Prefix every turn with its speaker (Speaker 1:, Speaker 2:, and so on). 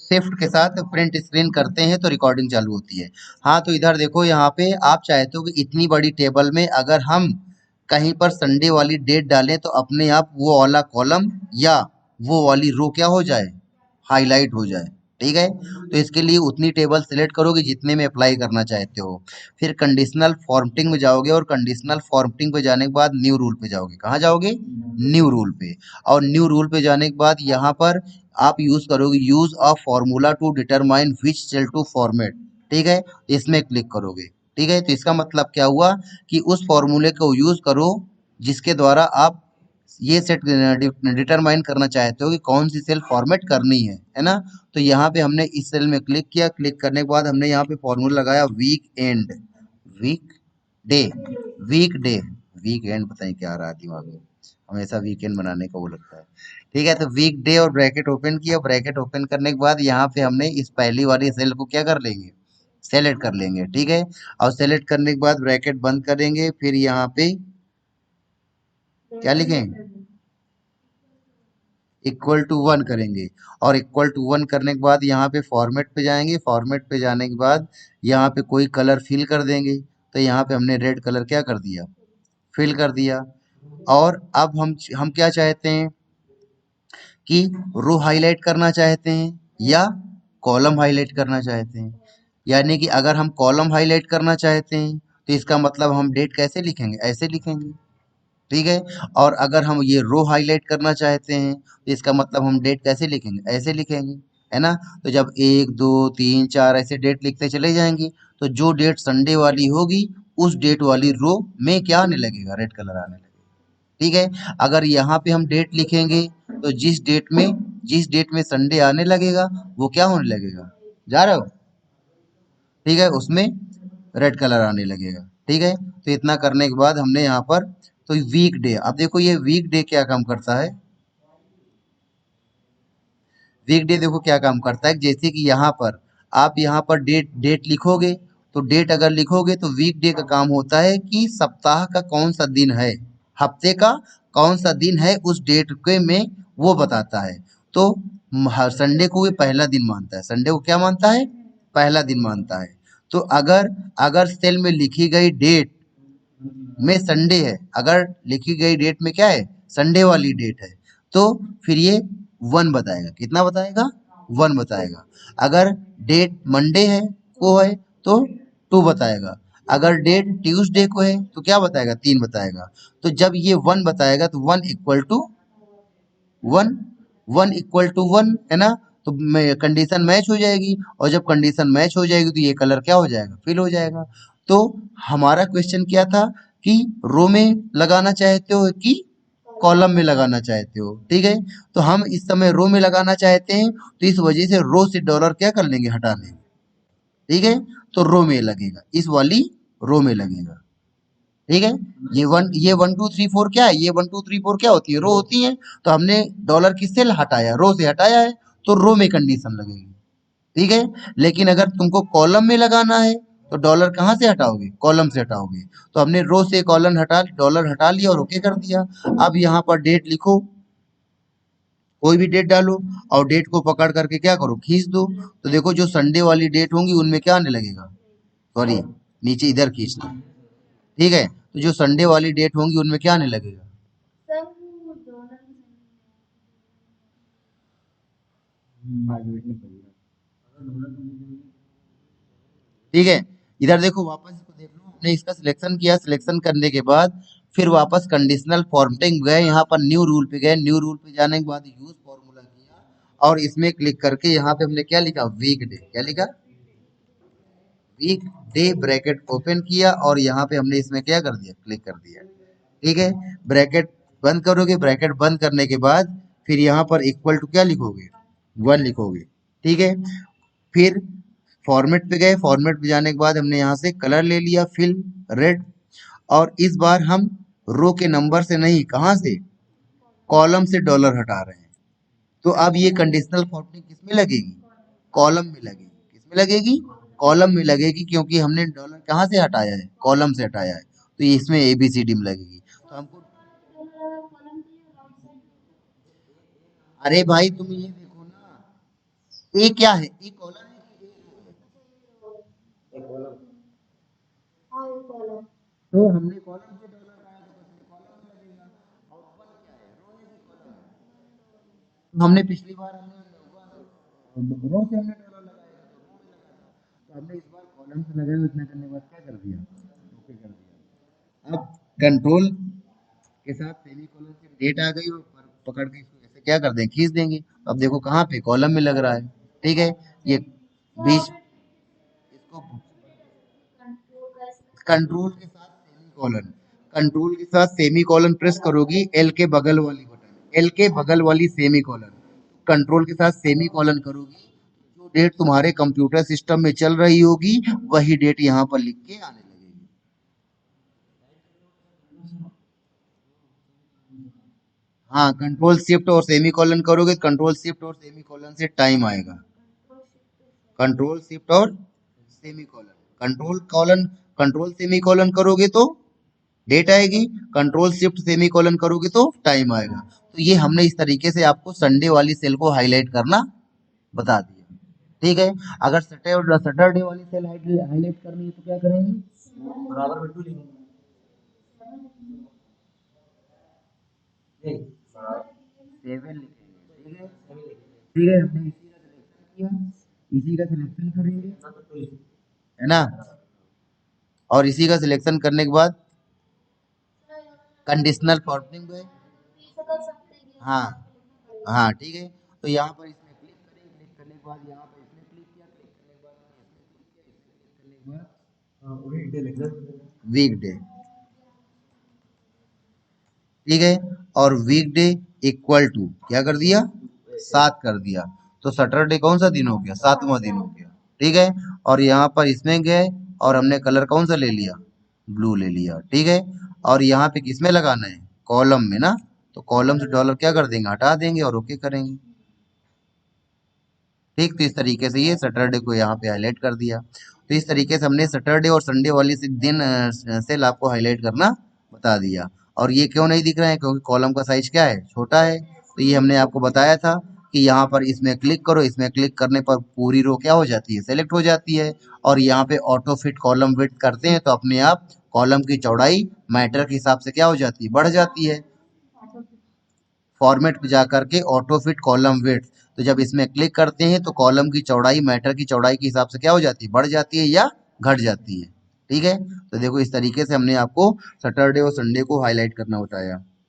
Speaker 1: Shift के साथ print screen करते हैं तो रिकॉर्डिंग चालू होती है। हाँ, तो इधर देखो, यहाँ पे आप चाहते हो कि इतनी बड़ी टेबल में अगर हम कहीं पर संडे वाली डेट डालें तो अपने आप वो वाला कॉलम या वो वाली रो क्या हो जाए, हाईलाइट हो जाए। ठीक है, तो इसके लिए उतनी टेबल सिलेक्ट करोगे जितने में अप्लाई करना चाहते हो। फिर कंडीशनल फॉर्मेटिंग में जाओगे और कंडीशनल फॉर्मेटिंग पे जाने के बाद न्यू रूल पे जाओगे। कहाँ जाओगे? न्यू रूल पे। और न्यू रूल पे जाने के बाद यहाँ पर आप यूज करोगे use a formula to determine which cell to format. ठीक है, इसमें क्लिक करोगे। ठीक है, तो इसका मतलब क्या हुआ कि उस फॉर्मूले को यूज करो जिसके द्वारा आप ये सेट डिटरमाइन करना चाहते हो कि कौन सी सेल फॉर्मेट करनी है ना। तो यहाँ पे हमने इस सेल में क्लिक किया। क्लिक करने के बाद हमने यहाँ पे फॉर्मूला लगाया weekend, weekday, weekday, weekend, पता नहीं क्या आ रहा है दिमाग में, हमेशा वीकेंड बनाने का वो लगता है। ठीक है, तो वीक डे और ब्रैकेट ओपन किया। ब्रैकेट ओपन करने के बाद यहाँ पे हमने इस पहली वाली सेल को क्या कर लेंगे, सेलेक्ट कर लेंगे। ठीक है, और सेलेक्ट करने के बाद ब्रैकेट बंद करेंगे। फिर यहाँ पे क्या लिखेंगे, इक्वल टू वन करेंगे। और इक्वल टू वन करने के बाद यहाँ पे फॉर्मेट पे जाएंगे। फॉर्मेट पे जाने के बाद यहाँ पे कोई कलर फिल कर देंगे। तो यहाँ पे हमने रेड कलर क्या कर दिया, फिल कर दिया। और अब हम क्या चाहते हैं कि रो हाईलाइट करना चाहते हैं या कॉलम हाईलाइट करना चाहते हैं। यानी कि अगर हम कॉलम हाईलाइट करना चाहते हैं तो इसका मतलब हम डेट कैसे लिखेंगे, ऐसे लिखेंगे। ठीक है, और अगर हम ये रो हाईलाइट करना चाहते हैं तो इसका मतलब हम डेट कैसे लिखेंगे, ऐसे लिखेंगे, है ना। तो जब एक दो तीन चार ऐसे डेट लिखते चले जाएंगे तो जो डेट संडे वाली होगी उस डेट वाली रो में क्या आने लगेगा, रेड कलर आने लगेगा। ठीक है, अगर यहाँ पे हम डेट लिखेंगे तो जिस डेट में संडे आने लगेगा वो क्या होने लगेगा, जा रहे हो? ठीक है, उसमें रेड कलर आने लगेगा। ठीक है, तो इतना करने के बाद हमने यहाँ पर, तो वीक डे, अब देखो ये वीक डे क्या काम करता है। वीक डे देखो क्या काम करता है, जैसे कि यहाँ पर आप यहाँ पर डेट डेट लिखोगे। तो डेट अगर लिखोगे तो वीक डे का काम होता है कि सप्ताह का कौन सा दिन है, हफ्ते का कौन सा दिन है उस डेट के में वो बताता है। तो हर संडे को वो पहला दिन मानता है, संडे को क्या मानता है, पहला दिन मानता है। तो अगर अगर सेल में लिखी गई डेट में संडे है, अगर लिखी गई डेट में क्या है, संडे वाली डेट है, तो फिर ये वन बताएगा। कितना बताएगा, वन बताएगा। अगर डेट मंडे है को है तो टू बताएगा। अगर डेट ट्यूसडे को है तो क्या बताएगा, तीन बताएगा। तो जब ये वन बताएगा तो one equal to one, one equal to one, है ना। तो कंडीशन मैच हो जाएगी, और जब कंडीशन मैच हो जाएगी तो ये कलर क्या हो जाएगा, फिल हो जाएगा। तो हमारा क्वेश्चन क्या था कि रो में लगाना चाहते हो कि कॉलम में लगाना चाहते हो। ठीक है, तो हम इस समय रो में लगाना चाहते हैं तो इस वजह से रो से डॉलर क्या कर लेंगे, हटा लेंगे। ठीक है, तो रो में लगेगा, इस वाली रो में लगेगा। ठीक है, ये वन टू थ्री फोर क्या है, ये वन टू थ्री फोर क्या होती है, रो होती है। तो हमने डॉलर किससे हटाया, रो से हटाया है, तो रो में कंडीशन लगेगी। ठीक है, लेकिन अगर तुमको कॉलम में लगाना है तो डॉलर कहाँ से हटाओगे, कॉलम से हटाओगे। तो हमने रो से कॉलम हटा, डॉलर हटा लिया और ओके कर दिया। अब यहाँ पर डेट लिखो, कोई भी डेट डालो, और डेट को पकड़ करके क्या करो, खींच दो। तो देखो जो संडे वाली डेट होंगी उनमें क्या आने लगेगा, सॉरी, नीचे इधर खींचना। ठीक है, तो जो संडे वाली डेट होंगी उनमें क्या आने लगेगा। ठीक है, इधर देखो, वापस इसको देख लो, हमने इसका सिलेक्शन किया। सिलेक्शन करने के बाद फिर वापस कंडीशनल फॉर्मेटिंग गए, यहाँ पर न्यू रूल पे गए। न्यू रूल पे जाने के बाद यूज फॉर्मूला किया और इसमें क्लिक करके यहाँ पे हमने क्या लिखा, वीक डे, क्या लिखा, वीक डे, ब्रैकेट ओपन किया और यहाँ पे हमने इसमें क्या कर दिया, क्लिक कर दिया। ठीक है, ब्रैकेट बंद करोगे। ब्रैकेट बंद करने के बाद फिर यहाँ पर इक्वल टू क्या लिखोगे, वन लिखोगे। ठीक है, फिर फॉर्मेट पे गए। फॉर्मेट पे जाने के बाद हमने यहाँ से कलर ले लिया, फिल रेड। और इस बार हम रो के नंबर से नहीं, कहाँ से, कॉलम से डॉलर हटा रहे हैं। तो अब ये कंडीशनल फॉर्मेटिंग किस में लगेगी, कॉलम में लगेगी। किस में लगेगी, कॉलम में लगेगी, क्योंकि हमने डॉलर कहाँ से हटाया है, कॉलम से हटाया है। तो ये इसमें एबीसीडी में लगेगी। तो हमको, अरे भाई तुम ये देखो ना, ए क्या है, ए कॉलम है कि ए कॉलम। तो हमने कॉलम से डॉलर लगाया तो बस कॉलम में लगेगा। और वन क्या है, रो है कि कॉलम है। तो हमने पिछली बार हमने रो से हमने डॉलर लगाया था तो रो में लगा था, तो हमने इस बार कॉलम से लगाया, तो इतना करने के बाद क्या कर दिया, ओके कर दिया। अब कंट्रोल के साथ सेमीकोलन से डेट आ गई और पकड़ के इसको ऐसे क्या कर दें, खींच देंगे। अब देखो कहाँ पे, कॉलम में लग रहा है, ठीक है। ये बीच इसको कंट्रोल के साथ सेमीकोलन, कंट्रोल के साथ सेमीकोलन प्रेस करोगी, एल के बगल वाली बटन, एल के बगल वाली सेमीकोलन, कंट्रोल के साथ सेमीकोलन करोगी, जो डेट तुम्हारे कंप्यूटर सिस्टम में चल रही होगी वही डेट यहाँ पर लिख के आने लगेगी। हाँ, कंट्रोल शिफ्ट और सेमीकोलन करोगे, कंट्रोल शिफ्ट और सेमीकोलन से टाइम आएगा। कंट्रोल शिफ्ट और semicolon, control colon, control semicolon करोगे तो डेट आएगी, कंट्रोल शिफ्ट सेमीकोलन करोगे तो टाइम आएगा। तो ये हमने इस तरीके से आपको संडे वाली सेल को हाईलाइट करना बता दिया, ठीक है। अगर सैटरडे वाली सेल हाईलाइट करनी है तो क्या करेंगे, बराबर बिल्कुल लिखेंगे। सेवन लिखेंगे, ठीक है, ठीक है। हमने इसी का सिलेक्शन किया, इसी का सिलेक्शन करेंगे, है ना। और इसी का सिलेक्शन करने के बाद कंडीशनल फॉर्मेटिंग में, हाँ हाँ ठीक है। तो यहाँ पर इसमें क्लिक करें, क्लिक करने के बाद यहाँ पर इसमें क्लिक किया, क्लिक करने के बाद इसमें क्लिक किया, इसमें क्लिक करने के बाद वीकडे, ठीक है। और वीकडे इक्वल टू क्या कर दिया, 7 कर दिया। तो सैटरडे कौन सा दिन हो गया, 7वां दिन हो गया, ठीक है। और यहाँ पर इसमें गए और हमने कलर कौन सा ले लिया, ब्लू ले लिया, ठीक है। और यहाँ पे किसमें लगाना है, कॉलम में ना, तो कॉलम से डॉलर क्या कर देंगे, हटा देंगे और ओके करेंगे, ठीक। तो इस तरीके से ये सैटरडे को यहाँ पे हाईलाइट कर दिया। तो इस तरीके से हमने सैटरडे और संडे वाली दिन सेल आपको हाईलाइट करना बता दिया। और ये क्यों नहीं दिख रहा है, क्योंकि कॉलम का साइज क्या है, छोटा है। तो ये हमने आपको बताया था कि यहाँ पर इसमें क्लिक करो, इसमें क्लिक करने पर पूरी रो क्या हो जाती है, सेलेक्ट हो जाती है। और यहाँ पे ऑटो फिट कॉलम विड्थ करते हैं तो अपने आप कॉलम की चौड़ाई मैटर के हिसाब से क्या हो जाती है, बढ़ जाती है। फॉर्मेट पे जाकर के ऑटो फिट कॉलम विड्थ, तो जब इसमें क्लिक करते हैं तो कॉलम की चौड़ाई मैटर की चौड़ाई के हिसाब से क्या हो जाती है, बढ़ जाती है या घट जाती है, ठीक है। तो देखो इस तरीके से हमने आपको सैटरडे और संडे को हाईलाइट करना बताया।